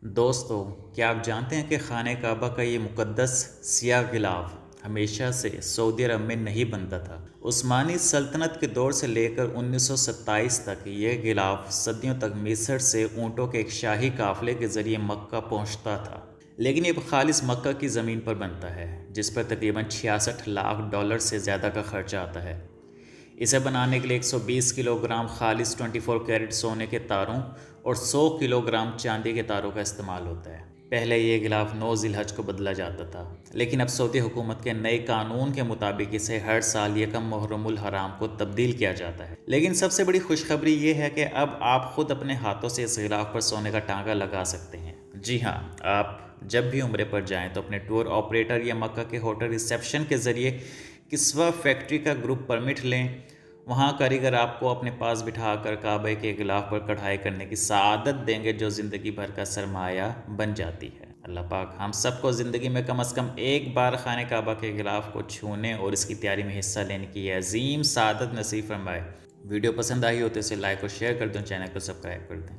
دوستو، کیا آپ جانتے ہیں کہ خانہ کعبہ کا یہ مقدس سیاہ غلاف ہمیشہ سے سعودی عرب میں نہیں بنتا تھا؟ عثمانی سلطنت کے دور سے لے کر 1927 تک یہ غلاف صدیوں تک مصر سے اونٹوں کے ایک شاہی قافلے کے ذریعے مکہ پہنچتا تھا، لیکن یہ خالص مکہ کی زمین پر بنتا ہے، جس پر تقریباً 66 لاکھ ڈالر سے زیادہ کا خرچہ آتا ہے۔ اسے بنانے کے لیے 120 کلو گرام خالص 24 کیرٹ سونے کے تاروں اور 100 کلو گرام چاندی کے تاروں کا استعمال ہوتا ہے۔ پہلے یہ غلاف 9 ذی الحج کو بدلا جاتا تھا، لیکن اب سعودی حکومت کے نئے قانون کے مطابق اسے ہر سال یکم محرم الحرام کو تبدیل کیا جاتا ہے۔ لیکن سب سے بڑی خوشخبری یہ ہے کہ اب آپ خود اپنے ہاتھوں سے اس غلاف پر سونے کا ٹانکا لگا سکتے ہیں۔ جی ہاں، آپ جب بھی عمرے پر جائیں تو اپنے ٹور آپریٹر یا مکہ کے ہوٹل ریسیپشن کے ذریعے کسوہ فیکٹری کا گروپ پرمٹ لیں۔ وہاں کاریگر آپ کو اپنے پاس بٹھا کر کعبے کے غلاف پر کڑھائی کرنے کی سعادت دیں گے، جو زندگی بھر کا سرمایہ بن جاتی ہے۔ اللہ پاک ہم سب کو زندگی میں کم از کم ایک بار خانہ کعبہ کے غلاف کو چھونے اور اس کی تیاری میں حصہ لینے کی عظیم سعادت نصیب فرمائے۔ ویڈیو پسند آئی ہو تو اسے لائک اور شیئر کر دیں، چینل کو سبسکرائب کر دیں۔